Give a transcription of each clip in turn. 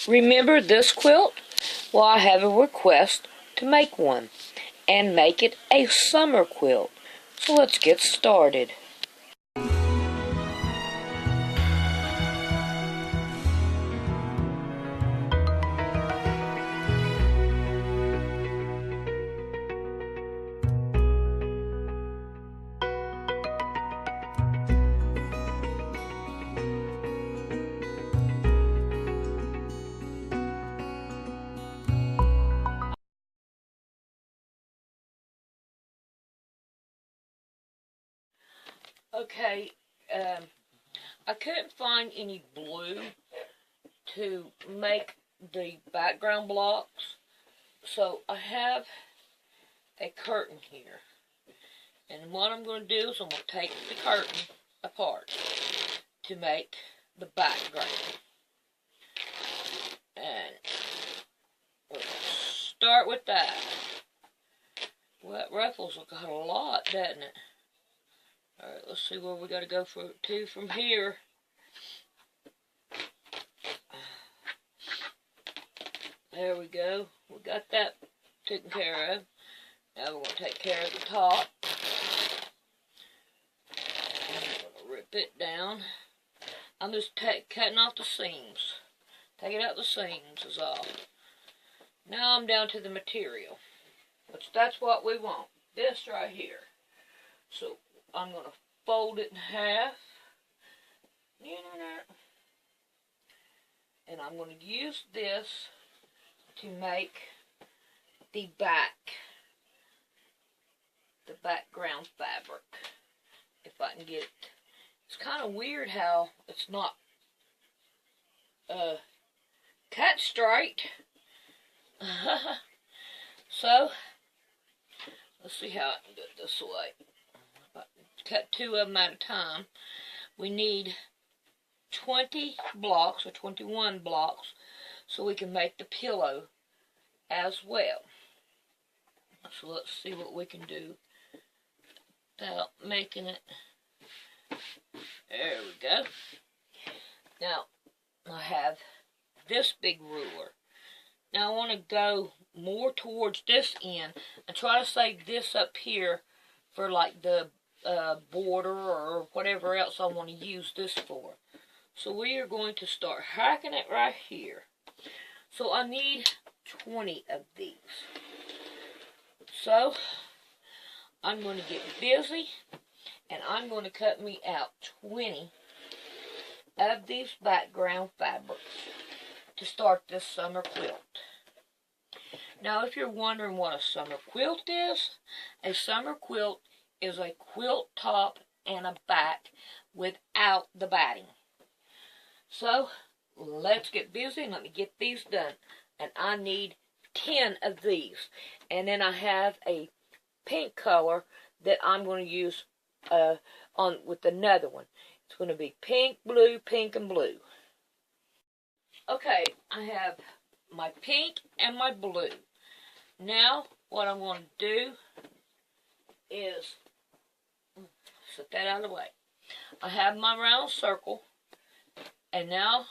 Remember this quilt? Well, I have a request to make one and make it a summer quilt. So let's get started. Okay, I couldn't find any blue to make the background blocks, so I have a curtain here. And what I'm going to do is I'm going to take the curtain apart to make the background. And we'll start with that. Well, that ruffles got a lot, doesn't it? Alright, let's see where we got to go to from here. There we go. We got that taken care of. Now we're going to take care of the top. I'm going to rip it down. I'm just cutting off the seams. Taking out the seams is all. Now I'm down to the material, which that's what we want. This right here. So I'm going to fold it in half. And I'm going to use this to make the background fabric. If I can get it. It's kind of weird how it's not cut straight. So, let's see how I can do it this way. Cut two of them at a time. We need 20 blocks or 21 blocks so we can make the pillow as well. So let's see what we can do without making it. There we go. Now I have this big ruler. Now I want to go more towards this end and try to save this up here for like the border or whatever else I want to use this for. So we are going to start hacking it right here. So I need 20 of these. So I'm going to get busy and I'm going to cut me out 20 of these background fabrics to start this summer quilt. Now if you're wondering what a summer quilt is, a summer quilt is a quilt top and a back without the batting. So let's get busy and let me get these done. And I need 10 of these. And then I have a pink color that I'm going to use with another one. It's going to be pink, and blue. Okay, I have my pink and my blue. Now what I'm going to do is set that out of the way. I have my round circle, and now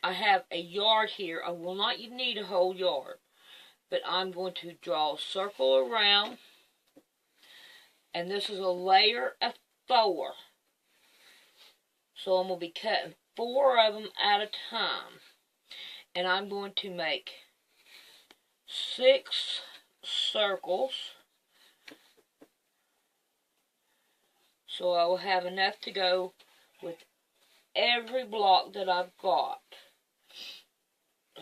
I have a yard here. I will not need a whole yard, but I'm going to draw a circle around, and this is a layer of 4. So I'm going to be cutting 4 of them at a time, and I'm going to make 6 circles. So I will have enough to go with every block that I've got.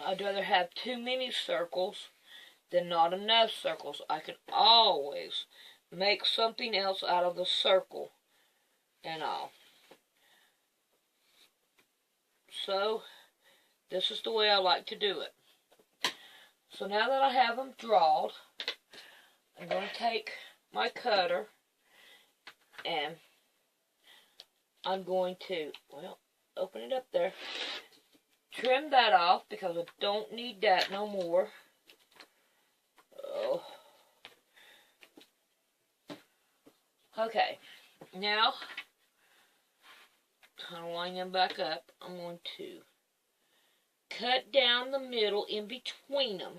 I'd rather have too many circles than not enough circles. I can always make something else out of the circle and all. So this is the way I like to do it. So now that I have them drawn, I'm going to take my cutter and I'm going to, well, open it up there, trim that off because I don't need that no more. Oh. Okay, now, kind of line them back up, I'm going to cut down the middle in between them,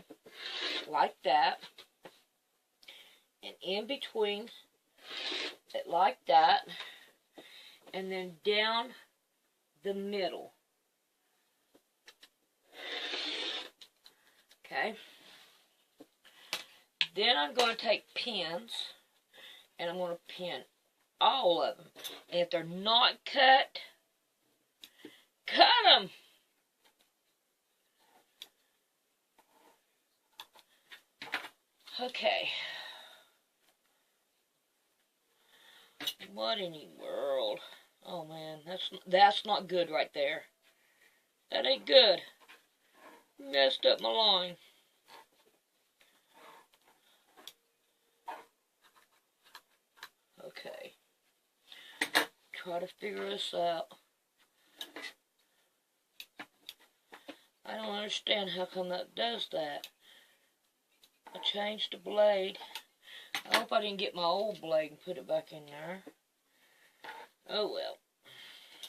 like that, and in between it like that, and then down the middle. Okay. Then I'm going to take pins, and I'm going to pin all of them. And if they're not cut, cut them. Okay. What in the world? Oh man, that's not good right there. That ain't good. Messed up my line. Okay. Try to figure this out. I don't understand how come that does that. I changed the blade. I hope I didn't get my old blade and put it back in there. Oh well.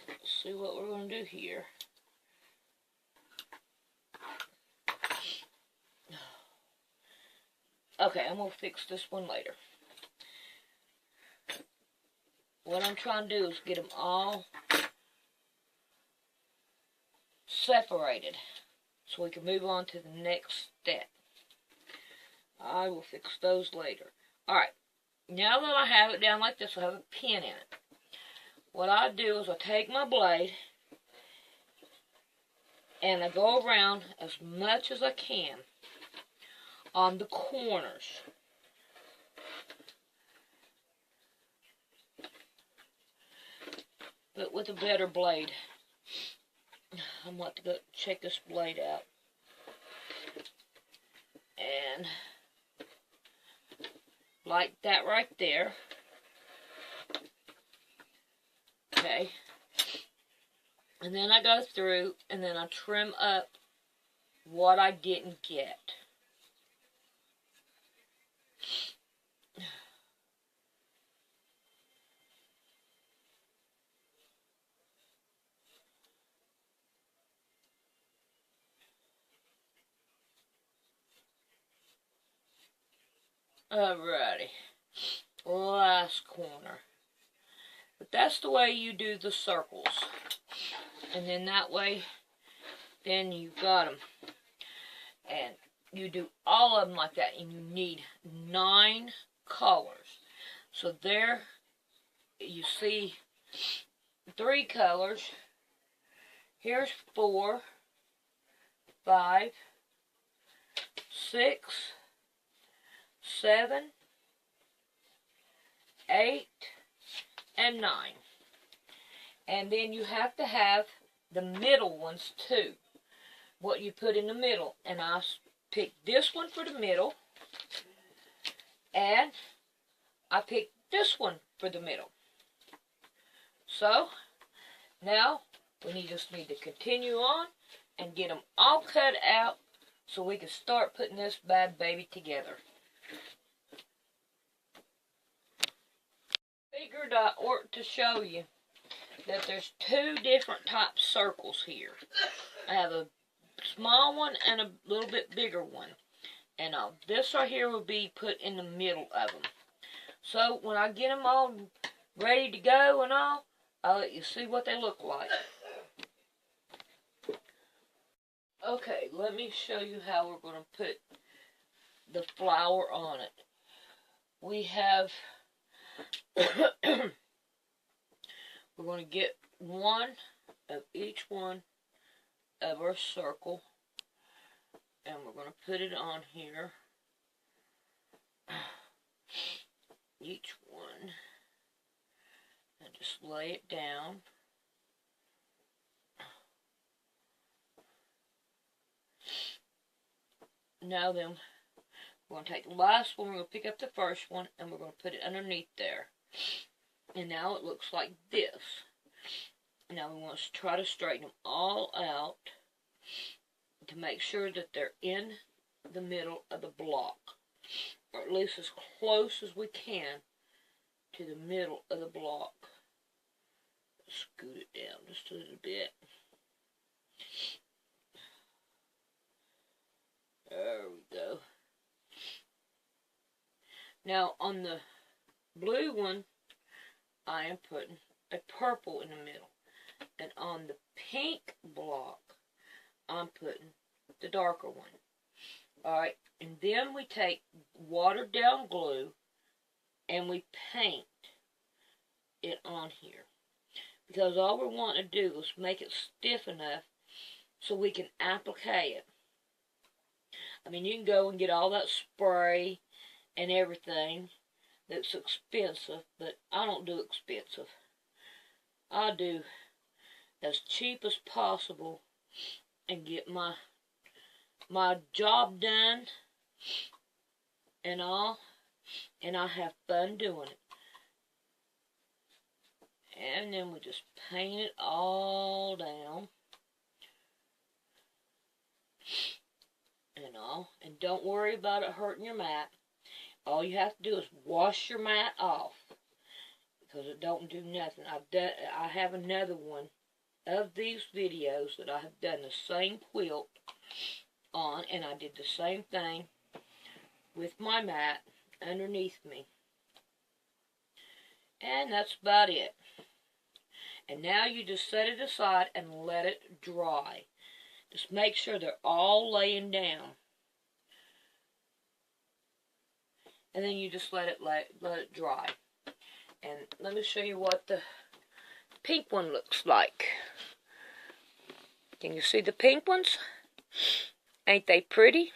Let's see what we're going to do here. Okay, I'm going to fix this one later. What I'm trying to do is get them all separated so we can move on to the next step. I will fix those later. Alright, now that I have it down like this, I have a pin in it. What I do is I take my blade and I go around as much as I can on the corners. But with a better blade. I'm going to go check this blade out. And like that right there. Okay. And then I go through and then I trim up what I didn't get. Alrighty. Last corner. But that's the way you do the circles. And then that way, then you got them. And you do all of them like that. And you need 9 colors. So there you see 3 colors. Here's 4, 5, 6, 7, 8, and 9. And then you have to have the middle ones too. What you put in the middle. And I picked this one for the middle. And I picked this one for the middle. So, now we just need to continue on and get them all cut out so we can start putting this bad baby together. Figured I ought to show you that there's 2 different type circles here. I have a small one and a little bit bigger one. And this right here will be put in the middle of them. So when I get them all ready to go and all, I'll let you see what they look like. Okay, let me show you how we're going to put the flower on it. We have, we're going to get one of each one of our circle, and we're going to put it on here. Each one, and just lay it down. Now then, we're going to take the last one, we're going to pick up the first one, and we're going to put it underneath there. And now it looks like this. Now we want to try to straighten them all out to make sure that they're in the middle of the block. Or at least as close as we can to the middle of the block. Scoot it down just a little bit. Now on the blue one, I am putting a purple in the middle. And on the pink block, I'm putting the darker one. Alright, and then we take watered down glue and we paint it on here. Because all we want to do is make it stiff enough so we can applicate it. I mean, you can go and get all that spray and everything that's expensive, but I don't do expensive. I do as cheap as possible and get my job done and all, and I have fun doing it. And then we just paint it all down and all, and don't worry about it hurting your mat. All you have to do is wash your mat off, because it don't do nothing. I have another one of these videos that I have done the same quilt on, and I did the same thing with my mat underneath me. And that's about it. And now you just set it aside and let it dry. Just make sure they're all laying down. And then you just let it dry. And let me show you what the pink one looks like. Can you see the pink ones? Ain't they pretty?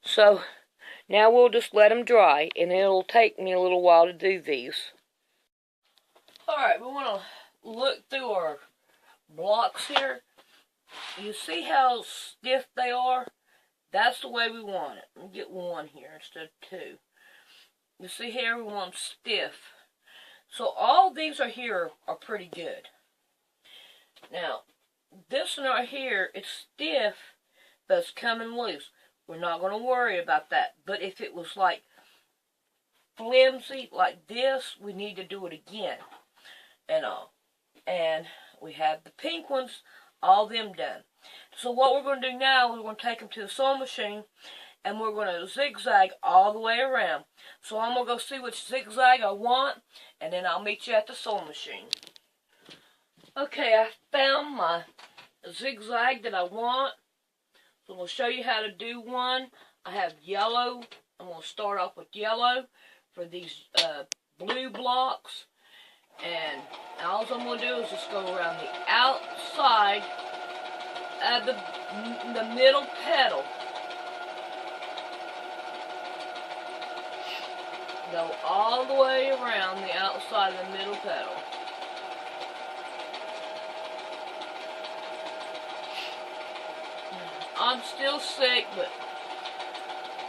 So now we'll just let them dry, and it'll take me a little while to do these. Alright, we want to look through our blocks here. You see how stiff they are? That's the way we want it. We'll get one here instead of two. You see here, we want them stiff. So all these are here are pretty good. Now, this one right here, it's stiff, but it's coming loose. We're not going to worry about that. But if it was like flimsy like this, we need to do it again and all. And we have the pink ones, all them done. So what we're going to do now is we're going to take them to the sewing machine, and we're going to zigzag all the way around. So I'm going to go see which zigzag I want, and then I'll meet you at the sewing machine. Okay, I found my zigzag that I want. So I'm going to show you how to do one. I have yellow. I'm going to start off with yellow for these blue blocks. And all I'm going to do is just go around the outside of the middle petal. Go all the way around the outside of the middle petal. I'm still sick, but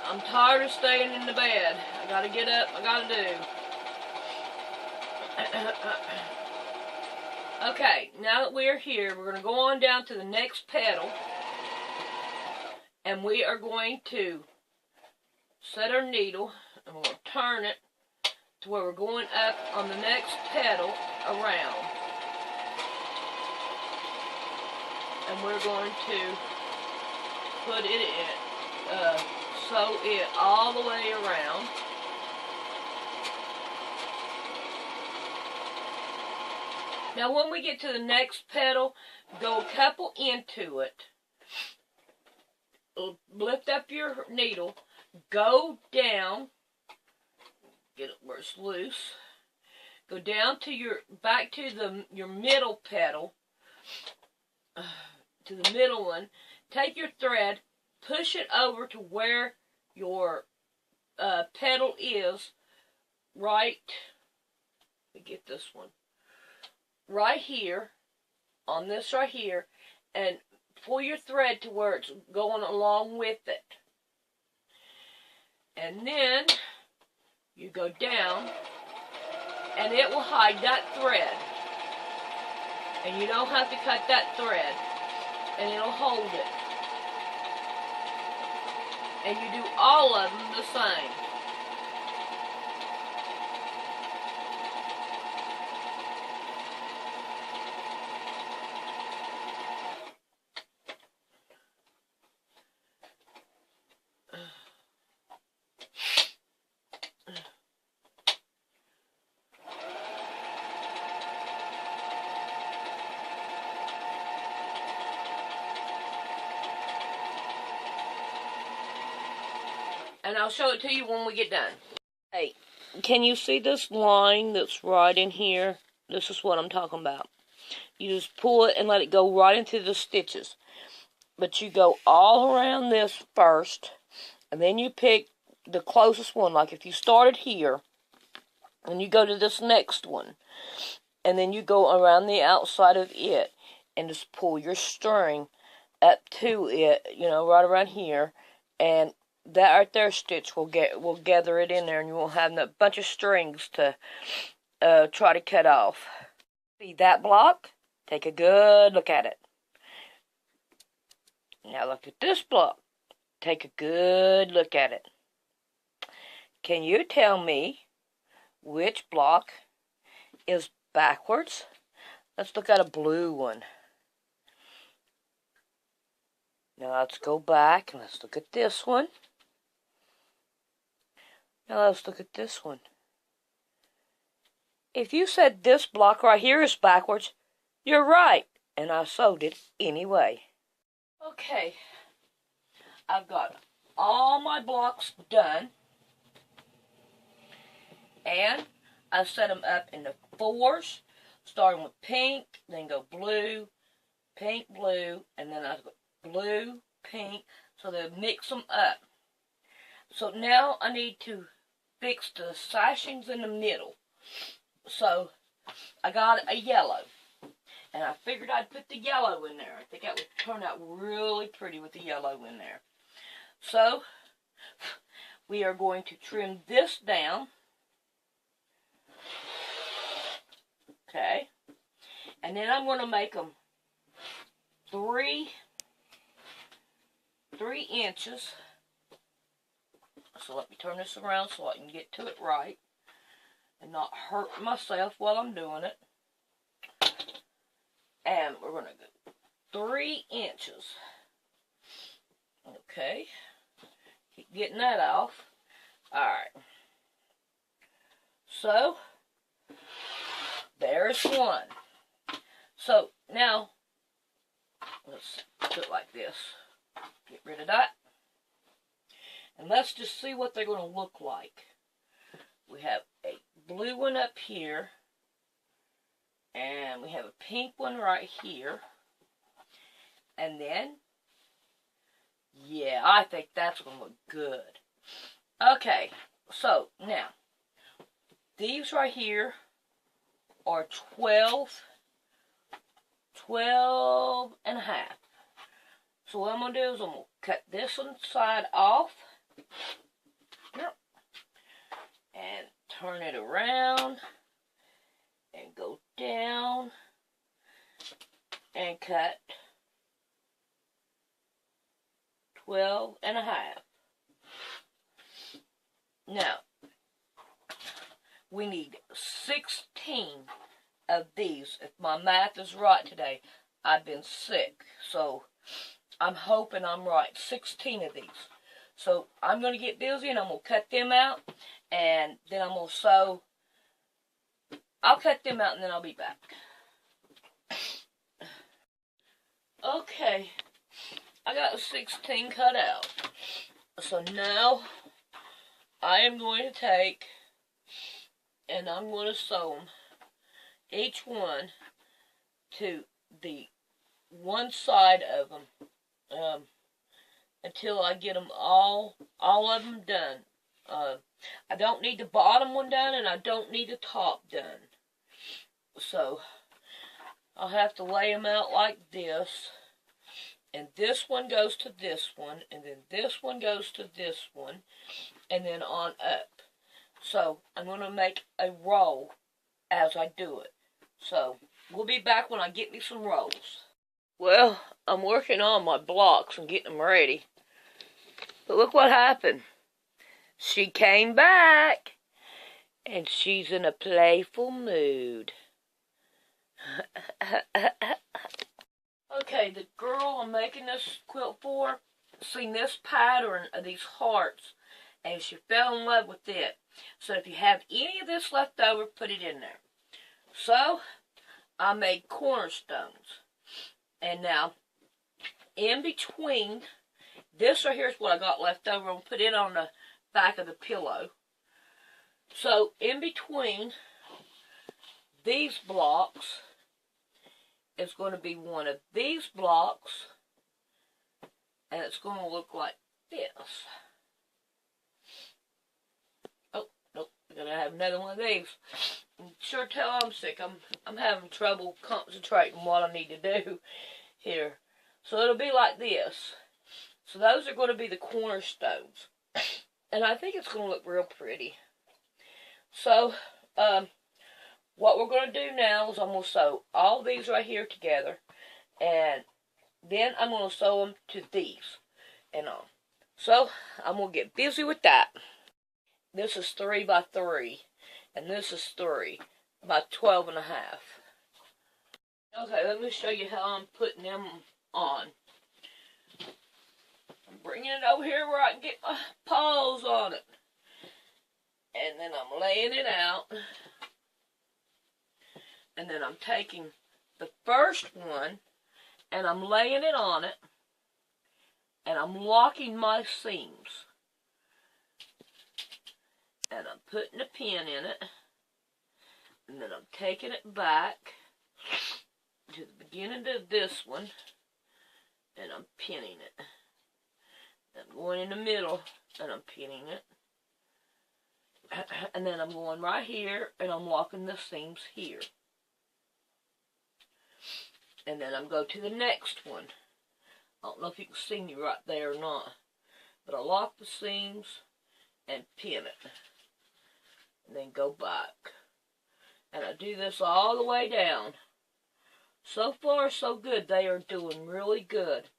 I'm tired of staying in the bed. I gotta get up, I gotta do. Okay, now that we're here, we're going to go on down to the next petal, and we are going to set our needle, and we're going to turn it to where we're going up on the next petal around. And we're going to put it in, sew it all the way around. Now when we get to the next petal, go a couple into it. Lift up your needle, go down, get it where it's loose. Go down to back to your middle petal, to the middle one. Take your thread, push it over to where your petal is, right, let me get this one. Right here, on this right here, and pull your thread to where it's going along with it. And then you go down, and it will hide that thread. And you don't have to cut that thread, and it'll hold it. And you do all of them the same. And I'll show it to you when we get done. Hey, can you see this line that's right in here? This is what I'm talking about. You just pull it and let it go right into the stitches. But you go all around this first, and then you pick the closest one. Like if you started here, and you go to this next one, and then you go around the outside of it, and just pull your string up to it, you know, right around here, and that right there stitch will gather it in there, and you won't have a bunch of strings to try to cut off. See that block? Take a good look at it. Now look at this block. Take a good look at it. Can you tell me which block is backwards? Let's look at a blue one. Now let's go back and let's look at this one. Now let's look at this one. If you said this block right here is backwards, you're right. And I sewed it anyway. Okay. I've got all my blocks done. And I set them up in the fours, starting with pink, then go blue, pink, blue, and then I go blue, pink, so they mix them up. So now I need to fix the sashings in the middle. So I got a yellow, and I figured I'd put the yellow in there. I think that would turn out really pretty with the yellow in there. So we are going to trim this down. Okay, and then I'm going to make them 3 inches. So let me turn this around so I can get to it right and not hurt myself while I'm doing it. And we're going to go 3 inches. Okay, keep getting that off. Alright, so there's one. So now let's do it like this. Get rid of that. And let's just see what they're going to look like. We have a blue one up here. And we have a pink one right here. And then, yeah, I think that's going to look good. Okay, so now, these right here are 12 and a half. So what I'm going to do is I'm going to cut this one side off. And turn it around. And go down. And cut 12 and a half. Now, we need 16 of these. If my math is right today, I've been sick. So, I'm hoping I'm right. 16 of these. So, I'm going to get busy and I'm going to cut them out. And then I'm going to sew. I'll cut them out and then I'll be back. Okay. I got the 16 cut out. So now, I am going to take and I'm going to sew them, each one, to the one side of them, until I get them all of them done. I don't need the bottom one done, and I don't need the top done. So, I'll have to lay them out like this. And this one goes to this one, and then this one goes to this one, and then on up. So, I'm going to make a roll as I do it. So, we'll be back when I get me some rolls. Well, I'm working on my blocks and getting them ready. But look what happened. She came back, and she's in a playful mood. Okay, the girl I'm making this quilt for seen this pattern of these hearts, and she fell in love with it. So if you have any of this left over, put it in there. So, I made cornerstones. And now, in between, this right here is what I got left over. I'm going to put it on back of the pillow. So in between these blocks is going to be one of these blocks, and it's going to look like this. Oh, nope, I'm going to have another one of these. Sure tell I'm sick. I'm having trouble concentrating what I need to do here. So it'll be like this. So those are going to be the cornerstones. And I think it's going to look real pretty. So, what we're going to do now is I'm going to sew all these right here together. And then I'm going to sew them to these and all. So, I'm going to get busy with that. This is 3 by 3. And this is 3 by 12 and a half. Okay, let me show you how I'm putting them on. I'm bringing it over here where I can get my paws on it. And then I'm laying it out. And then I'm taking the first one and I'm laying it on it. And I'm locking my seams. And I'm putting a pin in it. And then I'm taking it back to the beginning of this one. And I'm pinning it. I'm going in the middle and I'm pinning it. And then I'm going right here and I'm locking the seams here. And then I'm going to the next one. I don't know if you can see me right there or not. But I lock the seams and pin it. And then go back. And I do this all the way down. So far, so good. They are doing really good.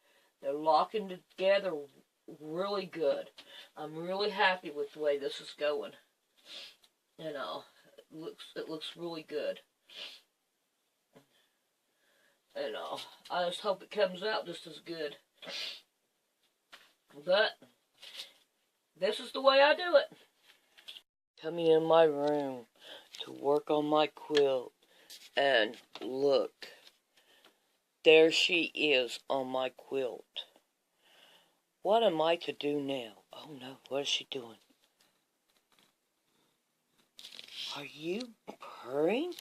They're locking together really good. I'm really happy with the way this is going. You know, it looks really good. You know, I just hope it comes out just as good. But this is the way I do it. Coming in my room to work on my quilt, and look, there she is on my quilt. What am I to do now? Oh no, what is she doing? Are you purring?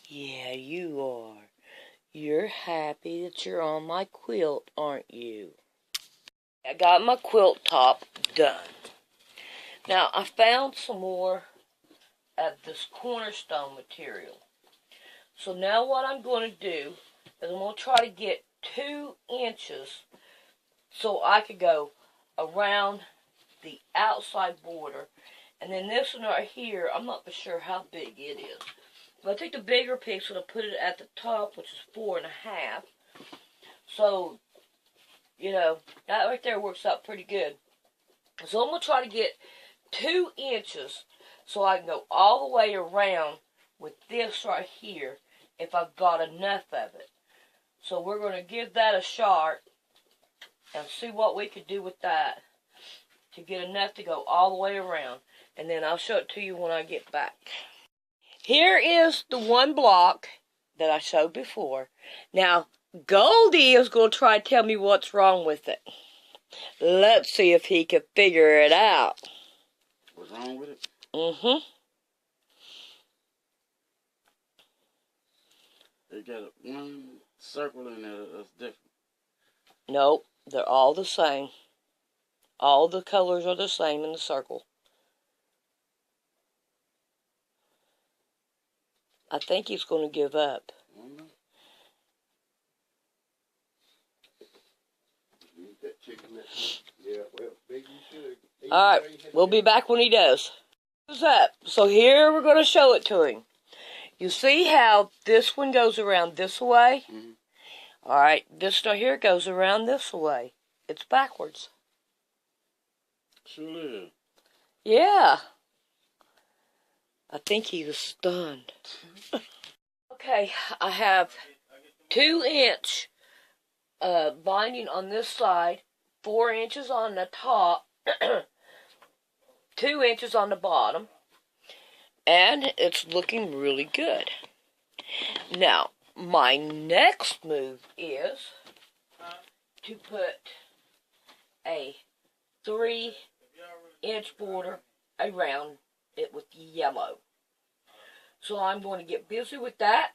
Yeah, you are. You're happy that you're on my quilt, aren't you? I got my quilt top done. Now, I found some more of this cornerstone material. So now what I'm going to do is I'm going to try to get 2 inches so I could go around the outside border. And then this one right here, I'm not for sure how big it is. But I take the bigger piece and I put it at the top, which is 4.5. So, you know, that right there works out pretty good. So I'm going to try to get 2 inches so I can go all the way around with this right here if I've got enough of it. So we're going to give that a shot and see what we could do with that to get enough to go all the way around. And then I'll show it to you when I get back. Here is the one block that I showed before. Now, Goldie is going to try to tell me what's wrong with it. Let's see if he can figure it out. What's wrong with it? Mm-hmm. It got one circle in there that's different. Nope, they're all the same. All the colors are the same in the circle. I think he's going to give up. Alright, we'll be back when he does. What's up? So here we're going to show it to him. You see how this one goes around this way? Mm-hmm. Alright, this right here goes around this way. It's backwards. Sure is. Yeah. I think he was stunned. Okay, I have 2-inch binding on this side, 4 inches on the top, 2 inches on the bottom, and it's looking really good. Now, my next move is to put a 3-inch border around it with yellow. So I'm going to get busy with that,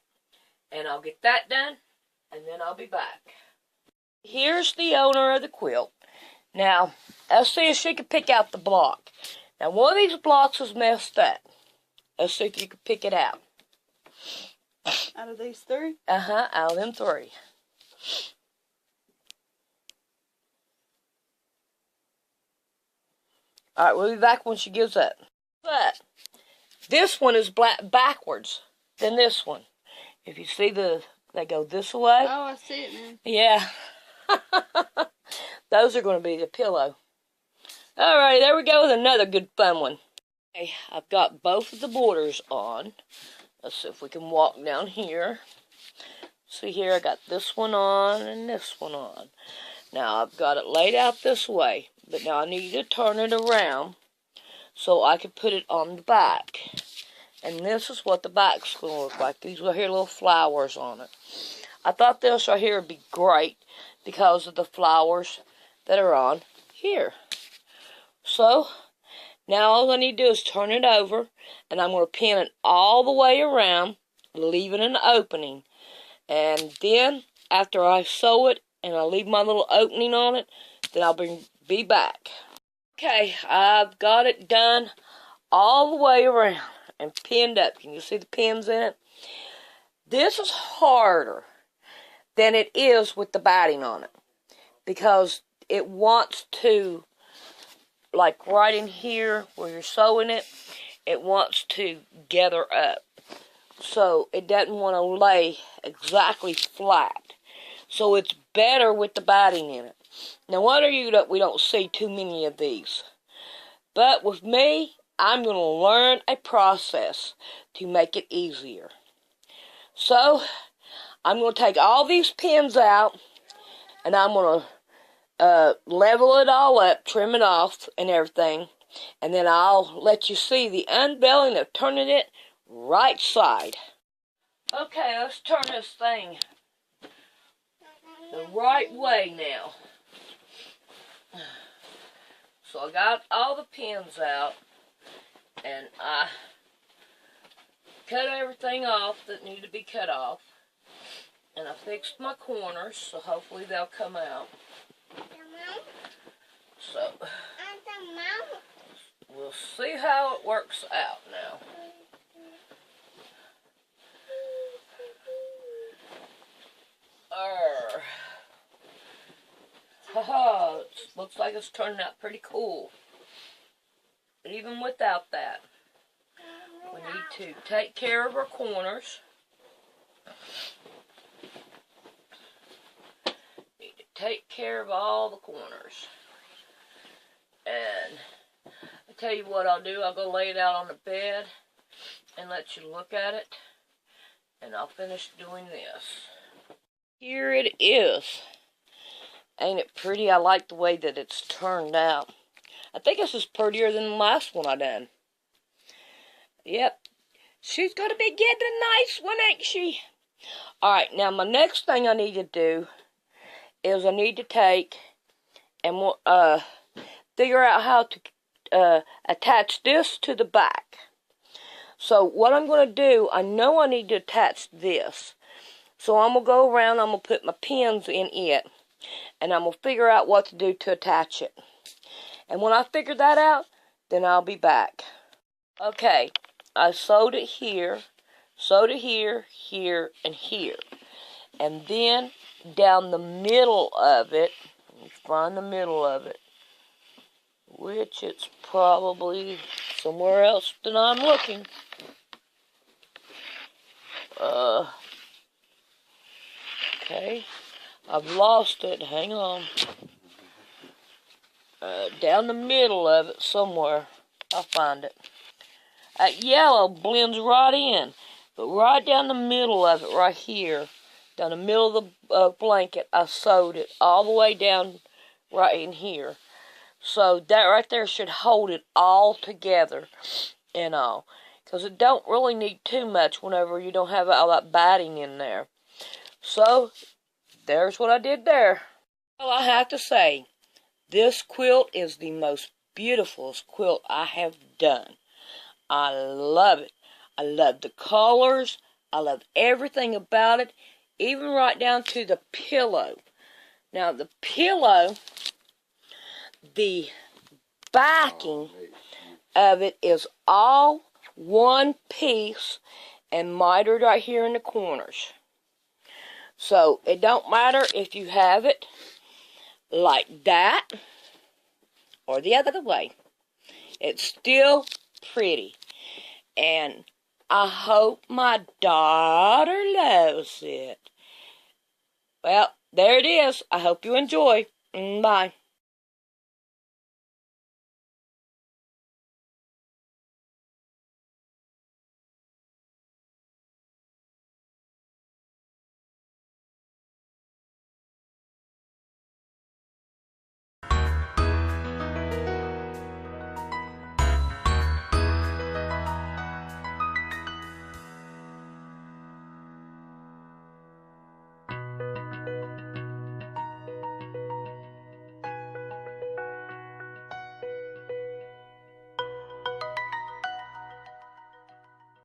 and I'll get that done, and then I'll be back. Here's the owner of the quilt. Now, let's see if she can pick out the block. Now, one of these blocks is messed up. Let's see if you can pick it out. Out of these 3? Uh-huh, out of them 3. Alright, we'll be back when she gives up. But this one is backwards than this one. If you see they go this way. Oh, I see it now. Yeah. Those are going to be the pillow. Alright, there we go with another good fun one. Okay, I've got both of the borders on. Let's see if we can walk down here. See here, I got this one on and this one on. Now, I've got it laid out this way. But now I need to turn it around so I can put it on the back. And this is what the back's going to look like. These are here little flowers on it. I thought this right here would be great because of the flowers that are on here. So, now all I need to do is turn it over, and I'm going to pin it all the way around, leaving an opening. And then, after I sew it, and I leave my little opening on it, then I'll be back. Okay, I've got it done all the way around and pinned up. Can you see the pins in it? This is harder than it is with the batting on it because it wants to, like right in here where you're sewing it, it wants to gather up. So it doesn't want to lay exactly flat. So it's better with the batting in it. Now, what are you that we don't see too many of these? But with me, I'm going to learn a process to make it easier. So, I'm going to take all these pins out, and I'm going to level it all up, trim it off, and everything. And then I'll let you see the unveiling of turning it right side. Okay, let's turn this thing the right way now. So I got all the pins out, and I cut everything off that needed to be cut off, and I fixed my corners, so hopefully they'll come out. So we'll see how it works out now. Haha, looks like it's turning out pretty cool. But even without that, we need to take care of our corners. Need to take care of all the corners. And I'll tell you what I'll do. I'll go lay it out on the bed and let you look at it. And I'll finish doing this. Here it is. Ain't it pretty? I like the way that it's turned out. I think this is prettier than the last one I done. Yep. She's going to be getting a nice one, ain't she? Alright, now my next thing I need to do is I need to take and figure out how to attach this to the back. So what I'm going to do, I know I need to attach this. So I'm going to go around, I'm going to put my pins in it. And I'm going to figure out what to do to attach it. And when I figure that out, then I'll be back. Okay, I sewed it here, here, and here. And then down the middle of it, let's find the middle of it, which it's probably somewhere else than I'm looking. Okay. I've lost it. Hang on. Down the middle of it somewhere. I'll find it. That yellow blends right in. But right down the middle of it, right here, down the middle of the blanket, I sewed it all the way down right in here. So that right there should hold it all together and all. Because it don't really need too much whenever you don't have all that batting in there. So there's what I did there. Well, I have to say, This quilt is the most beautifulest quilt I have done. I love it. I love the colors. I love everything about it, even right down to the pillow. Now, the pillow, the backing of it is all one piece and mitered right here in the corners. So, it don't matter if you have it like that or the other way. It's still pretty. And I hope my daughter loves it. Well, there it is. I hope you enjoy. Bye.